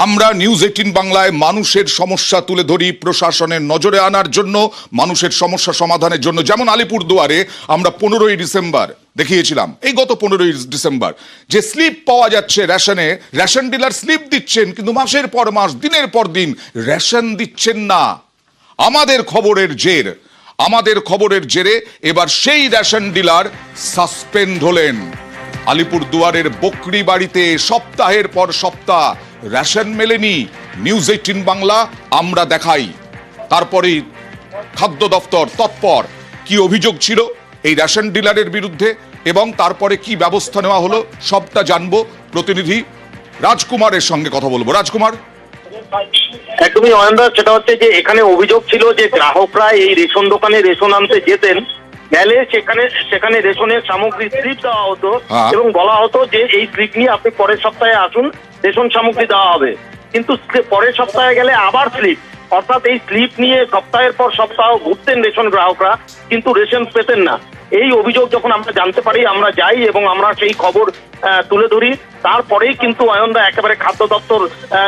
আমরা নিউজ 18 বাংলায় মানুষের সমস্যা তুলে ধরি প্রশাসনের নজরে আনার জন্য, মানুষের সমস্যা সমাধানের জন্য। যেমন আলিপুরদুয়ারে আমরা 15ই ডিসেম্বর দেখিয়েছিলাম, এই গত 15ই ডিসেম্বর, যে স্লিপ পাওয়া যাচ্ছে রেশনে, রেশন ডিলার স্লিপ দিচ্ছেন কিন্তু মাসের পর মাস, দিনের পর দিন রেশন দিচ্ছেন না। আমাদের খবরের জেরে এবার সেই রেশন ডিলার সাসপেন্ড হলেন। আলিপুরদুয়ারের বকরি বাড়িতে সপ্তাহের পর সপ্তাহ রেশন মেলেনি। নিউজ 18 বাংলা আমরা দেখাই। তারপরেই খাদ্য দপ্তর তৎপর। কি অভিযোগ ছিল এই রেশন ডিলারের বিরুদ্ধে এবং তারপরে কি ব্যবস্থা নেওয়া হলো সবটা জানবো। প্রতিনিধি রাজকুমারের সঙ্গে কথা বলবো। রাজকুমার। একদমই অয়নদা, সেটা হচ্ছে যে এখানে অভিযোগ ছিল যে গ্রাহকরা এই রেশন দোকানে রেশন আনতে যেতেন, গেলে সেখানে রেশনের সামগ্রী স্লিপ দেওয়া হতো এবং বলা হতো যে এই স্লিপ নিয়ে আপনি পরের সপ্তাহে আসুন, রেশন সামগ্রী দেওয়া হবে। কিন্তু পরের সপ্তাহে গেলে আবার স্লিপ, অর্থাৎ এই স্লিপ নিয়ে সপ্তাহের পর সপ্তাহ ঘুরতেন রেশন গ্রাহকরা, কিন্তু রেশন পেতেন না। এই অভিযোগ যখন আমরা জানতে পারি, আমরা যাই এবং আমরা সেই খবর তুলে ধরি। তারপরেই কিন্তু অয়নদা একেবারে খাদ্য দপ্তর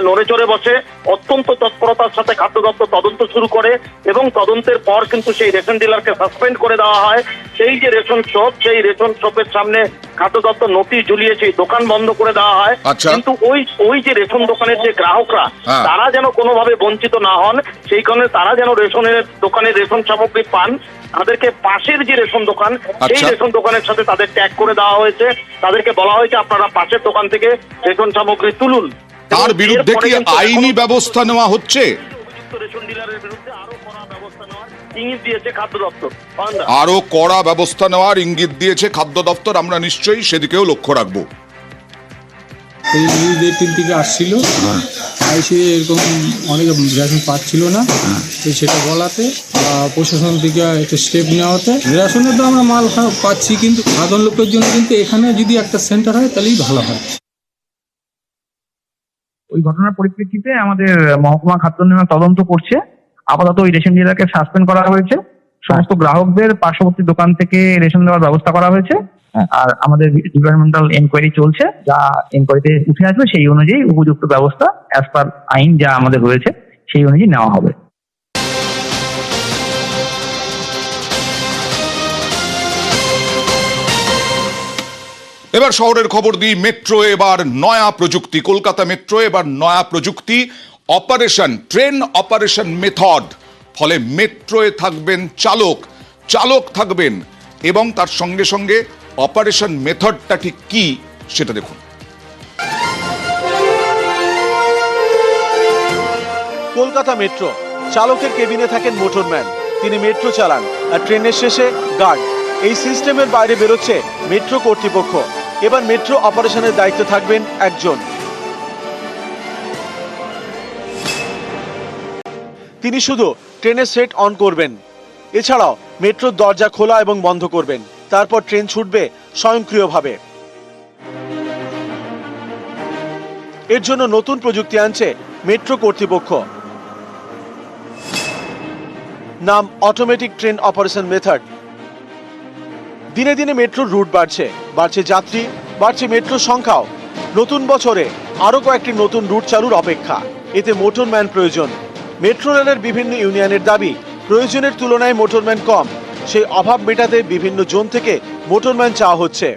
নড়ে চড়ে বসে, অত্যন্ত তৎপরতার সাথে খাদ্য দপ্তর তদন্ত শুরু করে এবং তদন্তের পর কিন্তু সেই রেশন ডিলারকে সাসপেন্ড করে দেওয়া হয়। সেই যে রেশন শপ, সেই রেশন শপের সামনে খাদ্য দপ্তর নোটিশ ঝুলিয়ে সেই দোকান বন্ধ করে দেওয়া হয়। কিন্তু ওই যে রেশন দোকানের যে গ্রাহকরা, তারা যেন কোনোভাবে বঞ্চিত না হন, সেই কারণে তারা যেন রেশনের দোকানে রেশন সামগ্রী পান, তাদেরকে পাশের যে রেশন দোকান, সেই রেশন দোকানের সাথে তাদের ট্যাগ করে দেওয়া হয়েছে। তাদেরকে বলা হয়েছে আপনারা পাশের দোকান থেকে রেশন সামগ্রী তুলুন। তার বিরুদ্ধে কি আইনি ব্যবস্থা নেওয়া হচ্ছে? রেশন ডিলারের বিরুদ্ধে আরো কড়া ব্যবস্থা নেওয়ার ইঙ্গিত দিয়েছে খাদ্য দপ্তর। আরো কড়া ব্যবস্থা নেওয়ার ইঙ্গিত দিয়েছে খাদ্য দপ্তর। আমরা নিশ্চয়ই সেদিকেও লক্ষ্য রাখবো। এই নিউজ 18 থেকে আসছিল, এসে এরকম অনেক রেশন পাচ্ছিল না, তো সেটা বলাতে প্রশাসন থেকে একটা স্টেপ নেওয়া হতে রেশনের তো আমরা মাল পাচ্ছি, কিন্তু সাধারণ লোকের জন্য কিন্তু এখানে যদি একটা সেন্টার হয় তাহলেই ভালো হয়। ওই ঘটনার পরিপ্রেক্ষিতে আমাদের মহকুমা খাদ্য নিয়ন্ত্রণ তদন্ত করছে। আপাতত ওই রেশন ডিলারকে সাসপেন্ড করা হয়েছে। সমস্ত গ্রাহকদের পার্শ্ববর্তী দোকান থেকে রেশন দেওয়ার ব্যবস্থা করা হয়েছে। আর আমাদের ডিপার্টমেন্টাল এনকোয়ারি চলছে, যা এনকোয়ারিতে উঠে আসবে সেই অনুযায়ী উপযুক্ত ব্যবস্থা অ্যাজ পার আইন যা আমাদের রয়েছে সেই অনুযায়ী নেওয়া হবে। এবার শহরের খবর দিই। মেট্রো এবার নয়া প্রযুক্তি, কলকাতা মেট্রো এবার নয়া প্রযুক্তি, অপারেশন ট্রেন অপারেশন মেথড। ফলে মেট্রোয়ে থাকবেন চালক থাকবেন এবং তার সঙ্গে সঙ্গে অপারেশন মেথডটা ঠিক কি সেটা দেখুন। কলকাতা মেট্রো, চালকের কেবিনে থাকেন মোটরম্যান, তিনি মেট্রো চালান আর ট্রেনের শেষে গার্ড। এই সিস্টেমের বাইরে বেরোচ্ছে মেট্রো কর্তৃপক্ষ। এবার মেট্রো অপারেশনের দায়িত্ব থাকবেন একজন। তিনি শুধু ট্রেনের সেট অন করবেন, এছাড়াও মেট্রোর দরজা খোলা এবং বন্ধ করবেন। তারপর ট্রেন ছুটবে স্বয়ংক্রিয়ভাবে। এর জন্য নতুন প্রযুক্তি আনছে মেট্রো কর্তৃপক্ষ। নাম অটোমেটিক ট্রেন অপারেশন মেথড। দিনে দিনে মেট্রোর রুট বাড়ছে যাত্রী, বাড়ছে মেট্রোর সংখ্যাও। নতুন বছরে আরো কয়েকটি নতুন রুট চালুর অপেক্ষা। এতে মোটরম্যান প্রয়োজন। মেট্রো রেলের বিভিন্ন ইউনিয়নের দাবি, প্রয়োজনের তুলনায় মোটরম্যান কম। সেই অভাব মেটাতে বিভিন্ন জোন থেকে মোটরম্যান চাওয়া হচ্ছে।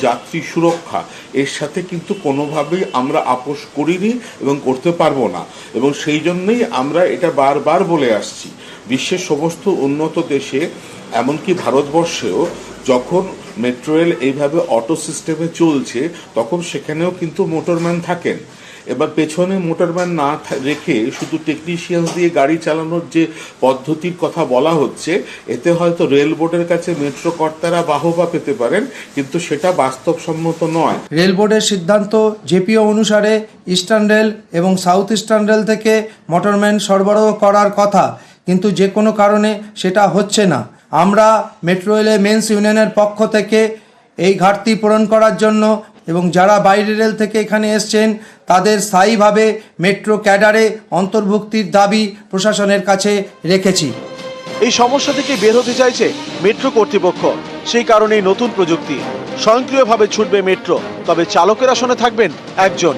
যাত্রী সুরক্ষা এর সাথে কিন্তু কোনোভাবেই আমরা আপোষ করিনি এবং করতে পারবো না, এবং সেই জন্যই আমরা এটা বারবার বলে আসছি। বিশ্বের সমস্ত উন্নত দেশে, এমনকি ভারতবর্ষেও, যখন মেট্রো রেল এইভাবে অটো সিস্টেমে চলছে তখন সেখানেও কিন্তু মোটরম্যান থাকেন। এবার পেছনে মোটরম্যান না রেখে শুধু টেকনিশিয়ান দিয়ে গাড়ি চালানোর যে পদ্ধতির কথা বলা হচ্ছে, এতে হয়তো রেল বোর্ডের কাছে মেট্রো কর্তারা বাহবা পেতে পারেন, কিন্তু সেটা বাস্তবসম্মত নয়। রেল বোর্ডের সিদ্ধান্ত জেপিও অনুসারে ইস্টার্ন রেল এবং সাউথ ইস্টার্ন রেল থেকে মোটরম্যান সরবরাহ করার কথা, কিন্তু যে কোনো কারণে সেটা হচ্ছে না। আমরা মেট্রো রেলে মেন্স ইউনিয়নের পক্ষ থেকে এই ঘাটতি পূরণ করার জন্য এবং যারা বাইরের রেল থেকে এখানে এসছেন তাদের স্থায়ীভাবে মেট্রো ক্যাডারে অন্তর্ভুক্তির দাবি প্রশাসনের কাছে রেখেছি। এই সমস্যা থেকে বের হতে চাইছে মেট্রো কর্তৃপক্ষ। সেই কারণেই নতুন প্রযুক্তি, স্বয়ংক্রিয়ভাবে ছুটবে মেট্রো, তবে চালকের আসনে থাকবেন একজন।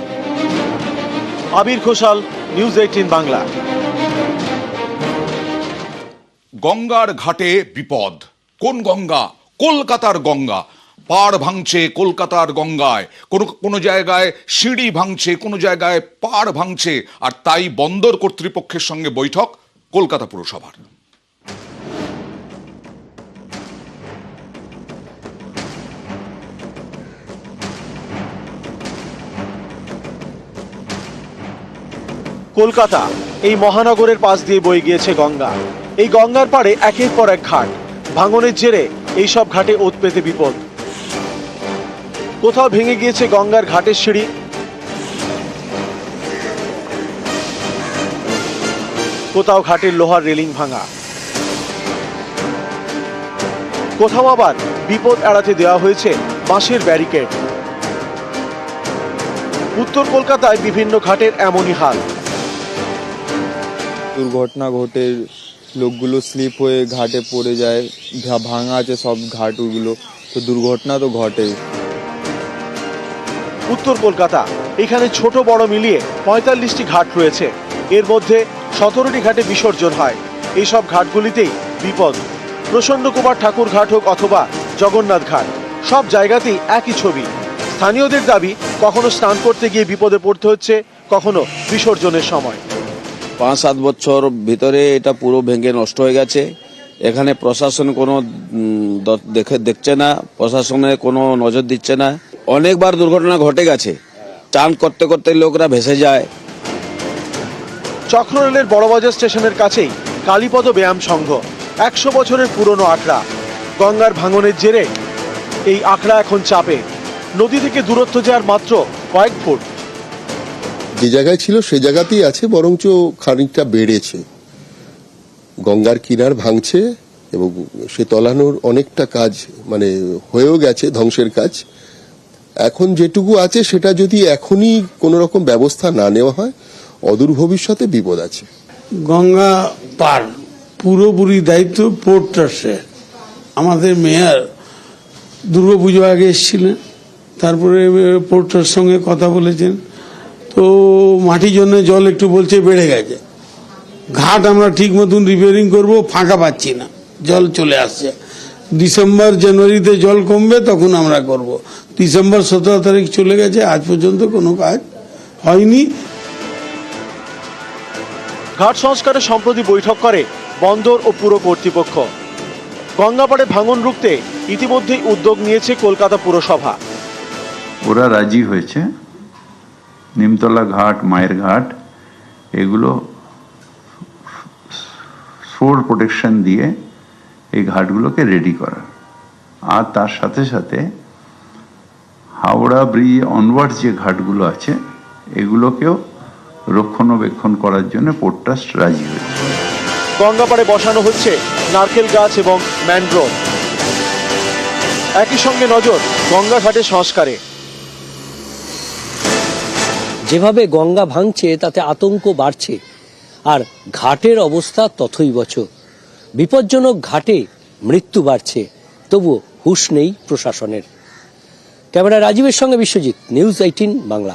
আবির ঘোষাল, নিউজ 18 বাংলা। গঙ্গার ঘাটে বিপদ। কোন গঙ্গা? কলকাতার গঙ্গা। পাড় ভাঙছে কলকাতার গঙ্গায়, কোনো জায়গায় সিঁড়ি ভাঙছে, কোনো জায়গায় পাড় ভাঙছে, আর তাই বন্দর কর্তৃপক্ষের সঙ্গে বৈঠক কলকাতা পুরসভার। কলকাতা, এই মহানগরের পাশ দিয়ে বয়ে গিয়েছে গঙ্গা। এই গঙ্গার পাড়ে একের পর এক ঘাট। ভাঙনের জেরে এইসব ঘাটে ওত পেতে বিপদ। কোথাও ভেঙে গিয়েছে গঙ্গার ঘাটের সিঁড়ি, কোথাও ঘাটের লোহার রেলিং ভাঙা, কোথাও আবার বিপদ এড়াতে দেওয়া হয়েছে বাঁশের ব্যারিকেড। উত্তর কলকাতায় বিভিন্ন ঘাটের এমনই হাল। দুর্ঘটনা ঘটে, লোকগুলো স্লিপ হয়ে ঘাটে পড়ে যায়, ভাঙা আছে সব ঘাটগুলো, তো দুর্ঘটনা তো ঘটে। উত্তর কলকাতা, এখানে ছোট বড় মিলিয়ে ৪৫টি ঘাট রয়েছে। এর মধ্যে ১৭টি ঘাটে বিসর্জন হয়। এইসব ঘাটগুলিতেই বিপদ। প্রসন্ন কুমার ঠাকুর ঘাট হোক অথবা জগন্নাথ ঘাট, সব জায়গাতেই একই ছবি। স্থানীয়দের দাবি, কখনো স্নান করতে গিয়ে বিপদে পড়তে হচ্ছে, কখনো বিসর্জনের সময়। ৫-৭ বছর ভিতরে এটা পুরো ভেঙে নষ্ট হয়ে গেছে। এখানে প্রশাসন কোনো দেখছে না, প্রশাসনের কোনো নজর দিচ্ছে না। অনেকবার দুর্ঘটনা ঘটে গেছে, চান করতে করতে লোকরা ভেসে যায়। চক্ররেলের বড়বাজার স্টেশনের কাছেই কালীপদ ব্যায়াম সংঘ, ১০০ বছরের পুরনো আখড়া। গঙ্গার ভাঙনের জেরে এই আখড়া এখন চাপে। নদী থেকে দূরত্ব যাওয়ার মাত্র কয়েক ফুট। যে জায়গায় ছিল সে জায়গাতেই আছে, বরঞ্চ খানিকটা বেড়েছে। গঙ্গার কিনার ভাঙছে এবং সে তলানোর অনেকটা কাজ মানে হয়েও গেছে, ধ্বংসের কাজ। এখন যেটুকু আছে সেটা যদি এখনই কোনো রকম ব্যবস্থা না নেওয়া হয়, অদূর ভবিষ্যতে বিপদ আছে। গঙ্গা পার পুরোপুরি দায়িত্ব পোর্ট ট্রাস্টের। আমাদের মেয়র দুর্গাপুজো আগে এসেছিলেন, তারপরে পোর্ট ট্রাস্টের সঙ্গে কথা বলেছেন, তো মাটির জন্য জল একটু বলছে বেড়ে গেছে। ঘাট আমরা ঠিক মতন রিপেয়ারিং করবো, ফাঁকা পাচ্ছি না, জল চলে আসছে। ডিসেম্বর জানুয়ারিতে জল কমবে, তখন আমরা করব। ডিসেম্বর ১৭ তারিখ চলে গেছে, আজ পর্যন্ত কোনো কাজ হয়নি। ঘাট সংস্কারে সম্প্রতি বৈঠক করে বন্দর ও পুর কর্তৃপক্ষ। গঙ্গাপাড়ে ভাঙন রুখতে ইতিমধ্যেই উদ্যোগ নিয়েছে কলকাতা পুরসভা। ওরা রাজি হয়েছে নিমতলা ঘাট, মায়ের ঘাট, এগুলো শোর প্রোটেকশন দিয়ে এই ঘাটগুলোকে রেডি করা, আর তার সাথে সাথে হাওড়া ব্রিজ অনওয়ার্ডস যে ঘাটগুলো আছে এগুলোকেও রক্ষণাবেক্ষণ করার জন্য পোর্ট ট্রাস্ট রাজি হয়েছে। গঙ্গাপাড়ে বসানো হচ্ছে নারকেল গাছ এবং ম্যানগ্রোভ। একই সঙ্গে নজর গঙ্গা ঘাটের সংস্কারে। যেভাবে গঙ্গা ভাঙছে তাতে আতঙ্ক বাড়ছে, আর ঘাটের অবস্থা তথৈবচ। বিপজ্জনক ঘাটে মৃত্যু বাড়ছে, তবুও হুঁশ নেই প্রশাসনের। ক্যামেরা রাজীবের সঙ্গে বিশ্বজিৎ, নিউজ 18 বাংলা।